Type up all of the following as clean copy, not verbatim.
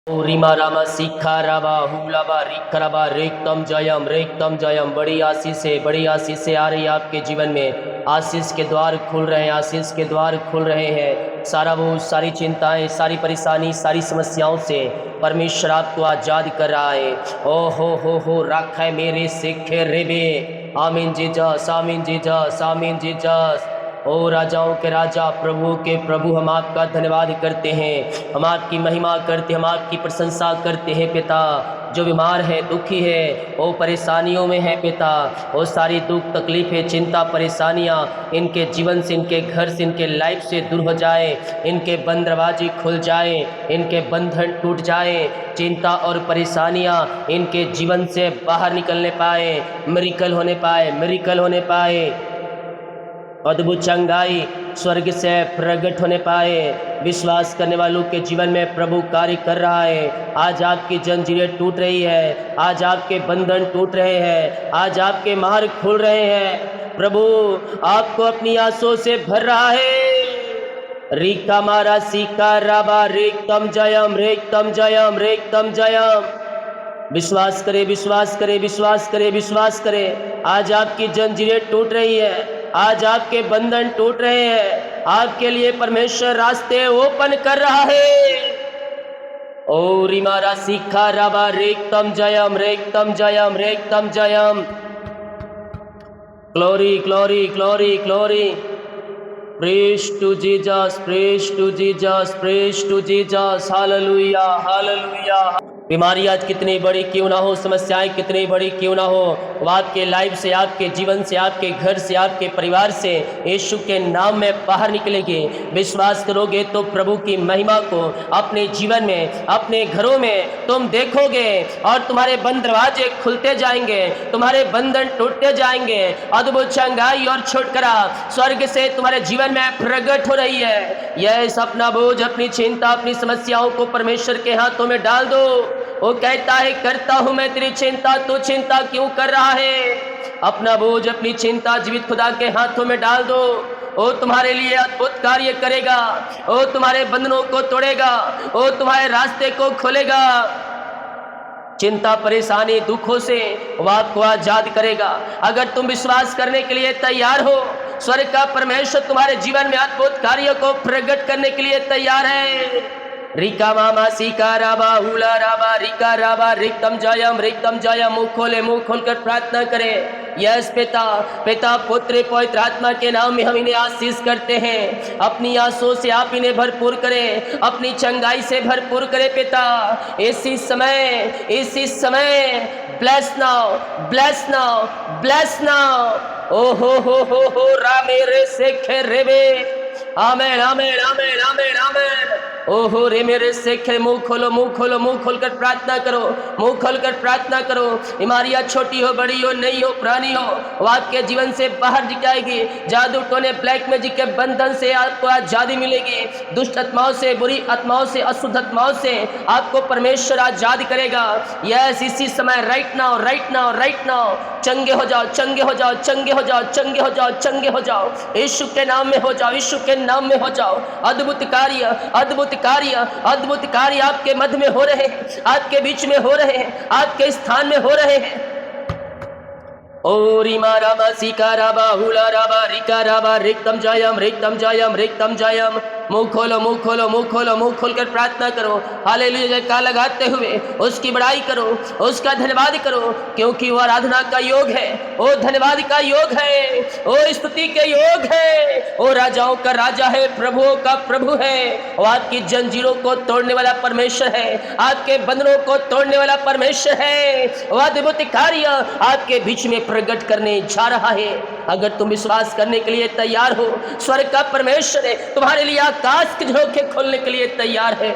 रीमा रामा सीखा राबा हुलाबा रिकराबा रेक्तम जयम। बड़ी आशीष से आ रही है आपके जीवन में। आशीष के द्वार खुल रहे हैं, आशीष के द्वार खुल रहे हैं। सारा वो सारी चिंताएं, सारी परेशानी, सारी समस्याओं से परमेश्वर आपको आज़ाद कर रहा है। ओ हो रखा है मेरे सिखे रेबे। आमीन जीजस, आमीन जीजस, आमीन जीजस। ओ राजाओं के राजा, प्रभु के प्रभु, हम आपका धन्यवाद करते हैं, हम आपकी महिमा करते हैं, हम आपकी प्रशंसा करते हैं पिता। जो बीमार है, दुखी है, वो परेशानियों में है पिता, वो सारी दुख तकलीफ़ें, चिंता, परेशानियाँ इनके जीवन से, इनके घर से, इनके लाइफ से दूर हो जाए, इनके बंद दरवाजे खुल जाए, इनके बंधन टूट जाए, चिंता और परेशानियाँ इनके जीवन से बाहर निकलने पाए, मिरेकल होने पाए, मिरेकल होने पाए, अद्भुत चंगाई स्वर्ग से प्रकट होने पाए। विश्वास करने वालों के जीवन में प्रभु कार्य कर रहा है। आज आपकी जंजीरें टूट रही है, आज आपके बंधन टूट रहे हैं, आज आपके मार्ग खुल रहे हैं। प्रभु आपको अपनी आंसुओं से भर रहा है। रीका मारा सीका राबा रेक्तम जयम, रेक्तम जयम, रेक्तम जयम। विश्वास करे, विश्वास करे, विश्वास करे, विश्वास करे। आज आपकी जंजीरें टूट रही है, आज आपके बंधन टूट रहे हैं, आपके लिए परमेश्वर रास्ते ओपन कर रहा है। ओ रिमारा सीखा राबा रेक्तम जयम, रेक्तम जयम, रेक्तम जयम। Glory glory glory glory. Praise to Jesus, praise to Jesus, praise to Jesus. Hallelujah, hallelujah. बीमारी आज कितनी बड़ी क्यों ना हो, समस्याएं कितनी बड़ी क्यों ना हो, वो आपके लाइफ से, आपके जीवन से, आपके घर से, आपके परिवार से यीशु के नाम में बाहर निकलेगी। विश्वास करोगे तो प्रभु की महिमा को अपने जीवन में, अपने घरों में तुम देखोगे और तुम्हारे बंद दरवाजे खुलते जाएंगे, तुम्हारे बंधन टूटते जाएंगे। अद्भुत चंगाई और छुटकारा स्वर्ग से तुम्हारे जीवन में प्रकट हो रही है। यह अपना बोझ, अपनी चिंता, अपनी समस्याओं को परमेश्वर के हाथों में डाल दो। वो कहता है, करता हूं मैं तेरी चिंता, तू चिंता क्यों कर रहा है। अपना बोझ, अपनी चिंता जीवित खुदा के हाथों में डाल दो। वो तुम्हारे लिए अद्भुत कार्य करेगा, वो तुम्हारे बंधनों को तोड़ेगा, वो तुम्हारे रास्ते को खोलेगा। चिंता, परेशानी, दुखों से वो आपको आजाद करेगा। अगर तुम विश्वास करने के लिए तैयार हो, स्वर्ग का परमेश्वर तुम्हारे जीवन में अद्भुत कार्यों को प्रकट करने के लिए तैयार है। रिका मामा सीका राबा हुला राबा रिका राबा रिक्तम जयम। मुंह खोलकर प्रार्थना करें। यस पिता, पिता, पुत्र, पवित्र आत्मा के नाम में हम इन्हें आशीष करते हैं। अपनी आंसुओं से आप इन्हें भरपूर करें, अपनी चंगाई से भरपूर करें पिता। इसी समय bless now, bless now, bless now. ओ हो रा मेरे से खेरेबे। आमेन, आमेन, आमेन, आमेन, आमेन। ओहो रे मेरे से मुंह खोलो, मुंह खोलो, मुंह खोलकर प्रार्थना करो, मुंह खोलकर प्रार्थना करो। बीमारियां छोटी हो, बड़ी हो, नई हो, पुरानी हो, वो आपके जीवन से बाहर जाएगी। जादू टोने, ब्लैक मैजिक के बंधन से आपको आजादी मिलेगी। दुष्ट आत्माओं से, बुरी आत्माओं से, अशुद्ध आत्माओं से आपको परमेश्वर आजाद करेगा। यस, इसी समय, right now, right now, right now चंगे हो जाओ, चंगे हो जाओ, चंगे हो जाओ, चंगे हो जाओ, चंगे हो जाओ। यीशु के नाम में हो जाओ, यीशु के नाम में हो जाओ। अद्भुत कार्य, अद्भुत कार्य, अद्भुत कार्य आपके मध्य में हो रहे हैं, आपके बीच में हो रहे हैं, आपके स्थान में हो रहे हैं। ओ रीमा रामा सीका राबा हुला राबा रिका राबा रिक्तम जयम, रिक्तम जयम, रिक्तम जयम। मुंह खोलो, मुंह खोलो, मुंह खोलो, मुंह खोलकर प्रार्थना करो। हालेलुया जयकार लगाते हुए उसकी बड़ाई करो, उसका धन्यवाद करो, क्योंकि वो आराधना का योग है, वो धन्यवाद का योग है, वो स्तुति के योग है। वो राजाओं का राजा है, प्रभुओं का प्रभु है। वो आपकी जंजीरों को तोड़ने वाला परमेश्वर है, आपके बंधनों को तोड़ने वाला परमेश्वर है। वो अद्भुत कार्य आपके बीच में प्रकट करने जा रहा है। अगर तुम विश्वास करने के लिए तैयार हो, स्वर्ग का परमेश्वर है तुम्हारे लिए आकाश के झरोखे खोलने के लिए तैयार है।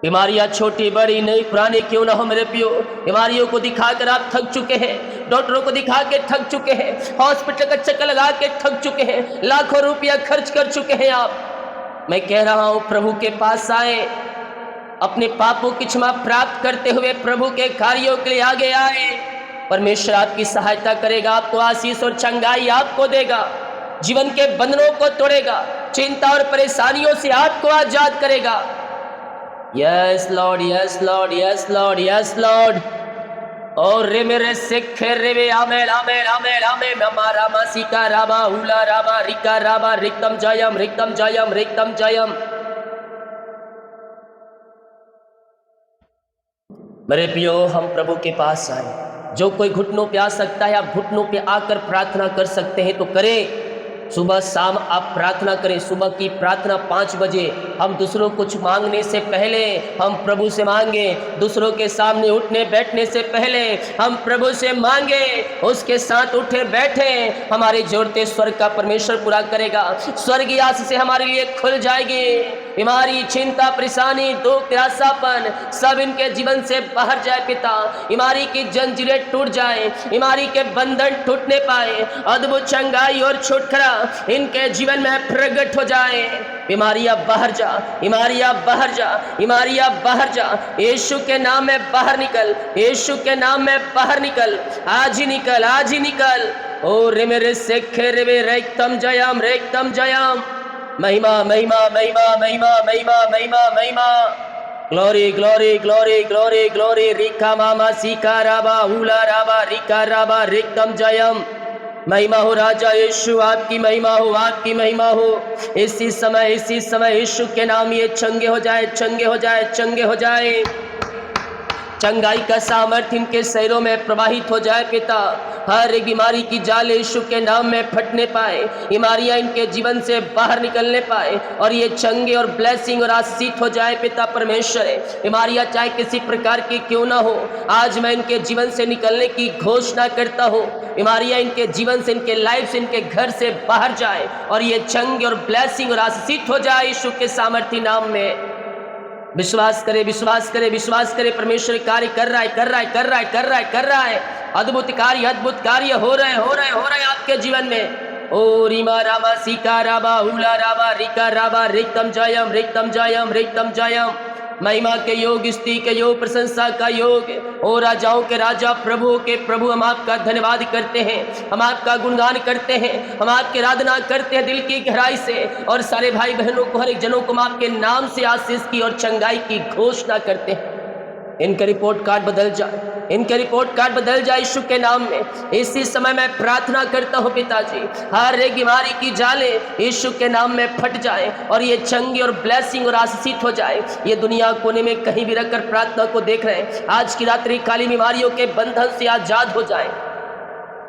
बीमारियां छोटी, बड़ी, नई, पुरानी क्यों ना हो मेरे प्रियो, बीमारियों को दिखाकर आप थक चुके हैं, डॉक्टरों को दिखा के थक चुके हैं, हॉस्पिटल का चक्कर लगा के थक चुके हैं, लाखों रुपया खर्च कर चुके हैं आप। मैं कह रहा हूं, प्रभु के पास आए, अपने पापों की क्षमा प्राप्त करते हुए प्रभु के कार्यों के लिए आगे आए। परमेश्वर आपकी सहायता करेगा, आपको आशीष और चंगाई आपको देगा, जीवन के बंधनों को तोड़ेगा, चिंता और परेशानियों से आपको आजाद करेगा। Yes Lord, yes Lord, yes Lord, yes Lord. और रे मेरे सिख रे वे आमेन आमेन आमेन आमेन हमारा मासिका राबा हुला राबा रिका राबा रिक्तम जयम रिक्तम जयम रिक्तम जयम। मेरे प्रियो, हम प्रभु के पास आए। जो कोई घुटनों पे आ सकता है, आप घुटनों पे आकर प्रार्थना कर सकते हैं तो करें। सुबह शाम आप प्रार्थना करें। सुबह की प्रार्थना 5 बजे। हम दूसरों को कुछ मांगने से पहले हम प्रभु से मांगे। दूसरों के सामने उठने बैठने से पहले हम प्रभु से मांगे। उसके साथ उठे बैठे, हमारे जोड़ते स्वर्ग का परमेश्वर पूरा करेगा। स्वर्गीय आशीष से हमारे लिए खुल जाएगी। हमारी चिंता, परेशानी, दुख, निराशापन सब इनके जीवन से बाहर जाए पिता। हमारी की जंजीरें टूट जाए, हमारी के बंधन टूटने पाए। अद्भुत चंगाई और छुटकारा इनके जीवन में प्रकट हो जाए। बीमारियां बाहर जा, बीमारियां बाहर जा, बीमारियां बाहर जा। यीशु के नाम में बाहर निकल, यीशु के नाम में बाहर निकल। आज ही निकल, आज ही निकल। ओ रे मेरे सेखे रे वे रेक्तम जयम रेक्तम जयम। महिमा महिमा महिमा महिमा महिमा महिमा महिमा। Glory glory glory glory glory. रिका मामा सीका राबा हुला राबा रिका राबा रिक्तम जयम। महिमा हो राजा यीशु, आपकी महिमा हो, आपकी महिमा हो। इसी समय यीशु के नाम ये चंगे हो जाए, चंगे हो जाए, चंगे हो जाए। चंगाई का सामर्थ्य इनके शरीरों में प्रवाहित हो जाए पिता। हर एक बीमारी की जाल यीशु के नाम में फटने पाए। बीमारियां इनके जीवन से बाहर निकलने पाए और ये चंगे और ब्लेसिंग और आशीष हो जाए पिता परमेश्वर। बीमारियां चाहे किसी प्रकार की क्यों ना हो, आज मैं इनके जीवन से निकलने की घोषणा करता हूँ। बीमारियां इनके जीवन से, इनके लाइफ से, इनके घर से बाहर जाए और ये चंगे और ब्लेसिंग और आशीष हो जाए यीशु के सामर्थ्य नाम में। विश्वास करे, विश्वास करे, विश्वास करे। परमेश्वर कार्य कर रहा है, कर रहा है, कर रहा है, कर रहा है, कर रहा है। अद्भुत कार्य हो रहे हैं, हो रहे हैं, हो रहे हैं आपके जीवन में। ओ रीमा रामा सीका राबा हुला राबा रिका राबा रिक्तम जयम रिक्तम जयम रिक्तम जयम। महिमा के योग, स्तुति के योग, प्रशंसा का योग। ओ राजाओं के राजा, प्रभुओं के प्रभु, हम आपका धन्यवाद करते हैं, हम आपका गुणगान करते हैं, हम आपकी आराधना करते हैं दिल की गहराई से। और सारे भाई बहनों को, हर एक जनों को हम आपके नाम से आशीष की और चंगाई की घोषणा करते हैं। इनका रिपोर्ट कार्ड बदल जाए, इनके रिपोर्ट कार्ड बदल जाए यीशु के नाम में। इसी समय मैं प्रार्थना करता हूँ पिताजी, हर एक बीमारी की जाले यीशु के नाम में फट जाए और ये चंगी और ब्लेसिंग और आशीषित हो जाए। ये दुनिया कोने में कहीं भी रखकर प्रार्थना को देख रहे हैं, आज की रात्रि काली बीमारियों के बंधन से आजाद हो जाए।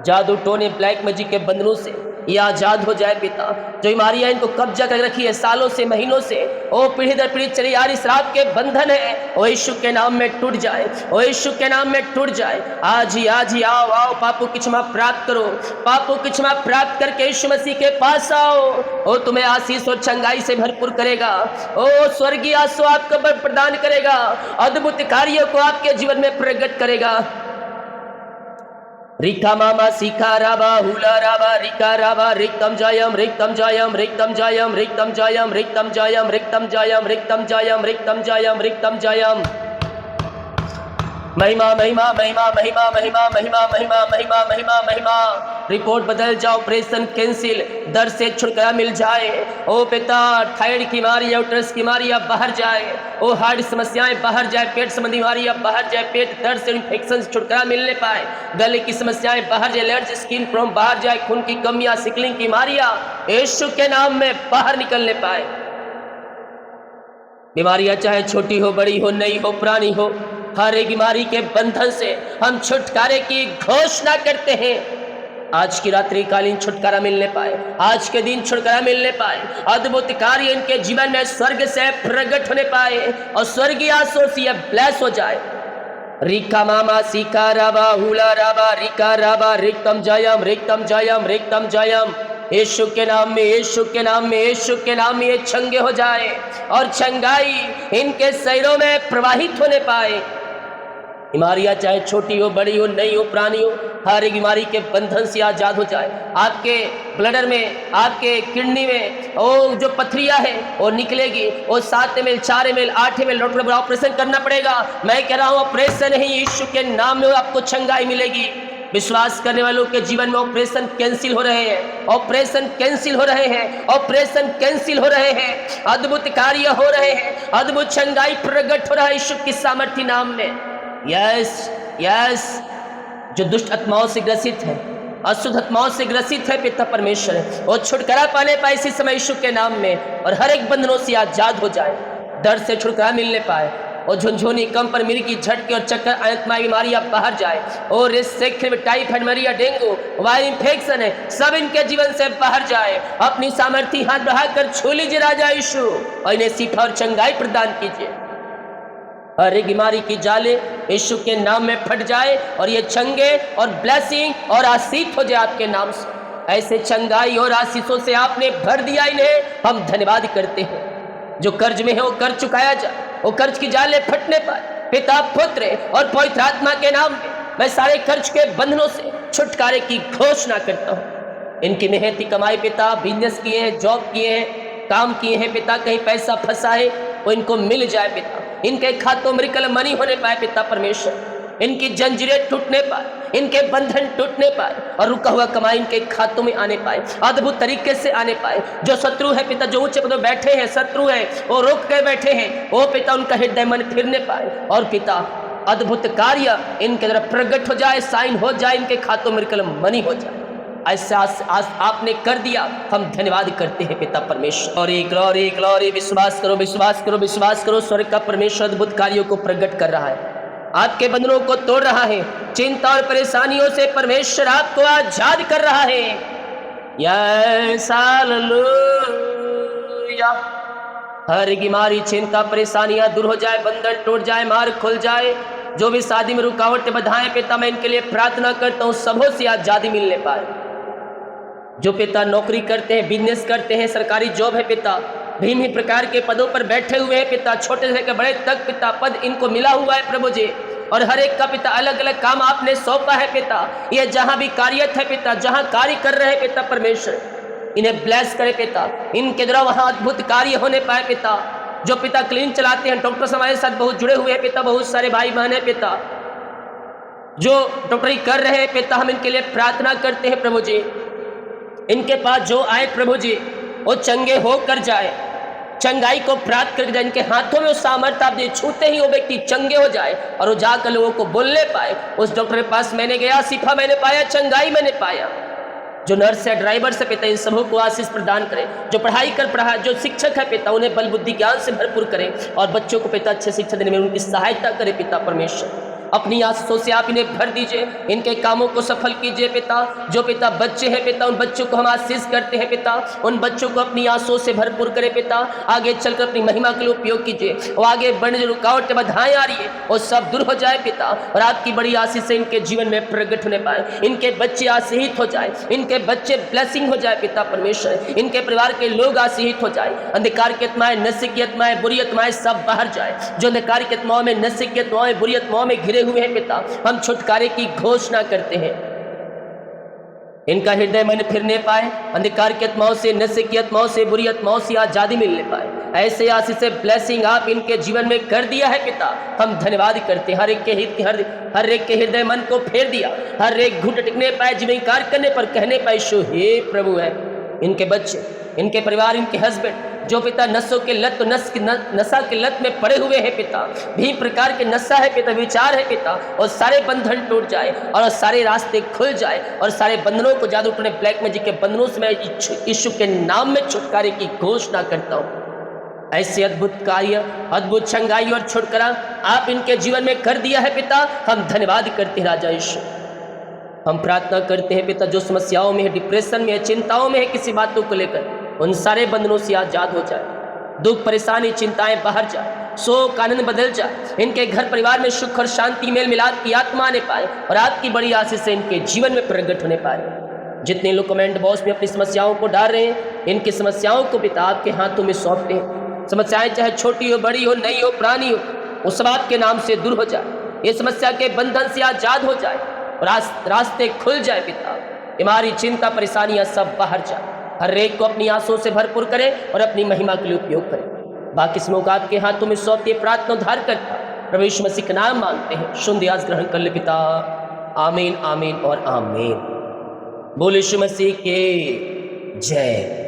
जादू टोने, ब्लैक मैजिक के बंधनों से ये आजाद हो जाए पिता। जो बीमारियां इनको कब्जा कर रखी है सालों से, महीनों से, ओ पीढ़ी दर पीढ़ी चली आ रही श्राप के बंधन है, ओ यीशु के नाम में टूट जाए, ओ यीशु के नाम में टूट जाए। आज ही आओ आओ, पापों की क्षमा प्राप्त करो, पापों की क्षमा प्राप्त करके यीशु मसीह के पास आओ। ओ तुम्हें आशीष और चंगाई से भरपूर करेगा। ओ स्वर्गीय आशीष आपको प्रदान करेगा, अद्भुत कार्यों को आपके जीवन में प्रकट करेगा। रिका मामा सीखा राबा हुला राबा रिका राबा रिक्तम जयम रिक्तम जयम रिक्तम जयम रिक्तम जयम रिक्तम जयम रिक्तम जयम रिक्तम जयम रिक्तम जयम रिक्तम जयम। महिमा महिमा महिमा महिमा महिमा महिमा महिमा महिमा महिमा महिमा। रिपोर्ट बदल जाओ, ऑपरेशन कैंसिल, दर्द से छुटकारा मिल जाए। ओ पिता, थायराइड की बीमारी, यूट्रस की बीमारियां बाहर जाए, ओ हार्ट समस्याएं बाहर जाए, पेट संबंधी बीमारियां बाहर जाए, पेट दर्द से, इन्फेक्शन से छुटकारा मिलने पाए, गले की समस्याएं बाहर जाए, एलर्जी, स्किन प्रॉब्लम बाहर जाए, खून की कमियां, सिकलिंग की बीमारियां यीशु के नाम में बाहर निकलने पाए। बीमारियां चाहे छोटी हो, बड़ी हो, नई हो, पुरानी हो, हर एक बीमारी के बंधन से हम छुटकारे की घोषणा करते हैं। आज की रात्रि कालीन छुटकारा मिलने पाए, आज के दिन छुटकारा मिलने पाए, अद्भुत कार्य इनके जीवन में स्वर्ग से प्रकट होने पाए और स्वर्गीय आशीष से ब्लेस हो जाए। रिका मामा सीका राबा हुला राबा रिका राबा रिक्तम जयम रिक्तम जयम रिक्तम जयम। यीशु के नाम में, यीशु के नाम में, यीशु के नाम में ये चंगे हो जाए और चंगाई इनके शरीरों में प्रवाहित होने पाए। बीमारियां चाहे छोटी हो, बड़ी हो, नई हो, पुरानी हो, हर एक बीमारी के बंधन से आजाद हो जाए। आपके ब्लडर में, आपके किडनी में वो जो पथरियां है वो निकलेगी, वो 7 ml 4 ml 8 ml डॉक्टर बोला ऑपरेशन करना पड़ेगा। मैं कह रहा हूँ ऑपरेशन नहीं, यीशु के नाम में आपको चंगाई मिलेगी। विश्वास करने वालों के जीवन में ऑपरेशन कैंसिल हो रहे हैं, ऑपरेशन कैंसिल हो रहे हैं, ऑपरेशन कैंसिल हो रहे हैं, अद्भुत कार्य हो रहे हैं, अद्भुत चंगाई प्रकट हो रहा है यीशु की सामर्थ्य नाम में। यस यस, जो दुष्ट आत्माओं से ग्रसित है, अशुद्ध आत्माओं से ग्रसित है पिता परमेश्वर, वो छुटकारा पाने पाए इसी समय यीशु के नाम में, और हर एक बंधनों से आजाद हो जाए, दर्द से छुटकारा मिलने पाए, और झुनझुनी कंपन मिर्गी झटके और चक्कर आत्मा बीमारियां बाहर जाए, और इस typhoid malaria dengue viral infection है सब इनके जीवन से बाहर जाए। अपनी सामर्थ्य हाथ बढ़ाकर छू लीजिए राजा यीशु, और इन्हें शिफा और चंगाई प्रदान कीजिए। हर एक बीमारी की जाले यीशु के नाम में फट जाए, और ये चंगे और ब्लेसिंग और आशीष हो जाए आपके नाम से। ऐसे चंगाई और आशीषों से आपने भर दिया इन्हें, हम धन्यवाद करते हैं। जो कर्ज में है वो कर्ज चुकाया जाए, वो कर्ज की जाले फटने पाए पिता पुत्र और पवित्र आत्मा के नाम में। मैं सारे कर्ज के बंधनों से छुटकारे की घोषणा करता हूँ। इनकी मेहनती कमाई पिता, बिजनेस किए हैं, जॉब किए हैं, काम किए हैं पिता, कहीं पैसा फंसा है वो इनको मिल जाए पिता, इनके खातों में रिकल मनी होने पाए पिता परमेश्वर, इनकी जंजीरें टूटने पाए, इनके बंधन टूटने पाए, और रुका हुआ कमाई इनके खातों में आने पाए, अद्भुत तरीके से आने पाए। जो शत्रु है पिता, जो ऊंचे पदों बैठे हैं शत्रु है, वो रोक के बैठे हैं, वो पिता उनका हृदय मन फिरने पाए, और पिता अद्भुत कार्य इनके तरफ प्रकट हो जाए, साइन हो जाए, इनके खातों में रिकल मनी हो जाए। ऐसा आपने कर दिया, हम धन्यवाद करते हैं पिता परमेश्वर। और एक ग्लोरी ग्लोरी, विश्वास करो विश्वास करो विश्वास करो, स्वर्ग का परमेश्वर अद्भुत कार्यों को प्रकट कर रहा है, आपके बंधनों को तोड़ रहा है, चिंता और परेशानियों से परमेश्वर आपको आजाद कर रहा है। Yes hallelujah. हर बीमारी, चिंता, परेशानियां दूर हो जाए, बंधन टूट जाए, मार्ग खुल जाए। जो भी शादी में रुकावटें बाधाएं पिता, मैं इनके लिए प्रार्थना करता हूँ, सबों से आजादी मिलने पाए। जो पिता नौकरी करते हैं, बिजनेस करते हैं, सरकारी जॉब है पिता, भिन्न ही प्रकार के पदों पर बैठे हुए हैं पिता, छोटे से लेकर बड़े तक पिता पद इनको मिला हुआ है प्रभु जी, और हर एक का पिता अलग अलग काम आपने सौंपा है पिता। ये जहां भी कार्यरत है पिता, जहां कार्य कर रहे हैं पिता परमेश्वर, इन्हें ब्लेस करे पिता, इनके द्वारा वहां अद्भुत कार्य होने पाए पिता। जो पिता क्लिनिक चलाते हैं, डॉक्टर हमारे साथ बहुत जुड़े हुए हैं पिता, बहुत सारे भाई बहन है पिता जो डॉक्टरी कर रहे हैं पिता, हम इनके लिए प्रार्थना करते हैं प्रभु जी। इनके पास जो आए प्रभु जी वो चंगे होकर जाए, चंगाई को प्राप्त कर जाए, इनके हाथों में वो सामर्थ्य आप दे, छूते ही वो व्यक्ति चंगे हो जाए, और वो जाकर लोगों को बोलने पाए, उस डॉक्टर के पास मैंने गया, शिफा मैंने पाया, चंगाई मैंने पाया। जो नर्स है, ड्राइवर से पिता, इन सबों को आशीष प्रदान करें। जो पढ़ाई कर पढ़ा, जो शिक्षक है पिता, उन्हें बल बुद्धि ज्ञान से भरपूर करें, और बच्चों को पिता अच्छे शिक्षा देने में उनकी सहायता करे पिता परमेश्वर। अपनी आशीषों से आप इन्हें भर दीजिए, इनके कामों को सफल कीजिए पिता। जो पिता बच्चे हैं पिता, उन बच्चों को हम आशीष करते हैं पिता, उन बच्चों को अपनी आशीषों से भरपूर करें पिता। आगे चलकर अपनी महिमा के लिए उपयोग कीजिए, और आगे बढ़ने जो रुकावटें बाधाएं आ रही है वो सब दूर हो जाए पिता, और आपकी बड़ी आशीष से इनके जीवन में प्रकट होने पाए। इनके बच्चे आशीषित हो जाए, इनके बच्चे ब्लेसिंग हो जाए पिता परमेश्वर, इनके परिवार के लोग आशीषित हो जाए। अंधकार की आत्माएं, नशे की आत्माएं, बुरी आत्माएं सब बाहर जाए। जो अंधकार की आत्माओं में, नशे की आत्माओं, बुरी आत्माओं में घिरे हुए हैं पिता, हम छुटकारे की घोषणा करते हैं। इनका हृदय मन फिरने पाए, अंधकार की आत्माओं से, नशे की आत्माओं से, बुरी आत्माओं से आजादी मिलने पाए। ऐसे आशीष से ब्लेसिंग आप इनके जीवन में कर दिया है पिता, हम धन्यवाद करते हैं। हर एक के हृदय मन को फेर दिया, हर एक घुट टिकने पाए, जीवनकार करने पर कहने पाए शो हे प्रभु है। इनके बच्चे, इनके परिवार, इनके हस्बैंड जो पिता नशों के लत, नशा के लत में पड़े हुए हैं पिता, भी प्रकार के नशा है पिता, विचार है पिता, और सारे बंधन टूट जाए, और सारे रास्ते खुल जाए, और सारे बंधनों को जादू टूटने ब्लैक मैजिक के बंधनों से मैं यीशु के नाम में छुटकारे की घोषणा करता हूँ। ऐसे अद्भुत कार्य, अद्भुत चंगाई और छुटकारा आप इनके जीवन में कर दिया है पिता, हम धन्यवाद करते हैं राजा यीशु। हम प्रार्थना करते हैं पिता, जो समस्याओं में है, डिप्रेशन में है, चिंताओं में है, किसी बातों को लेकर, उन सारे बंधनों से आजाद हो जाए। दुख, परेशानी, चिंताएं बाहर जाए, शोक आनंद बदल जाए। इनके घर परिवार में सुख और शांति, मेल मिलाप की आत्मा आने पाए, और आपकी बड़ी आशीष से इनके जीवन में प्रकट होने पाए। जितने लोग कमेंट बॉक्स में अपनी समस्याओं को डाल रहे हैं, इनकी समस्याओं को पिता आपके हाथों में सौंपते हैं। समस्याएं चाहे छोटी हो, बड़ी हो, नई हो, पुरानी हो, वो सब आपके नाम से दूर हो जाए। ये समस्या के बंधन से आजाद हो जाए, रास्ते खुल जाए पिता। हमारी चिंता, परेशानियां सब बाहर जाए, हर एक को अपनी आंसुओं से भरपूर करें और अपनी महिमा के लिए उपयोग करें। बाकी समूह को आपके हाथों में सौंपते प्रार्थना उद्धार करता प्रभु यीशु मसीह का नाम मांगते हैं, सुन दियास ग्रहण कर ले पिता, आमीन आमीन और आमीन। बोल यीशु मसीह के जय।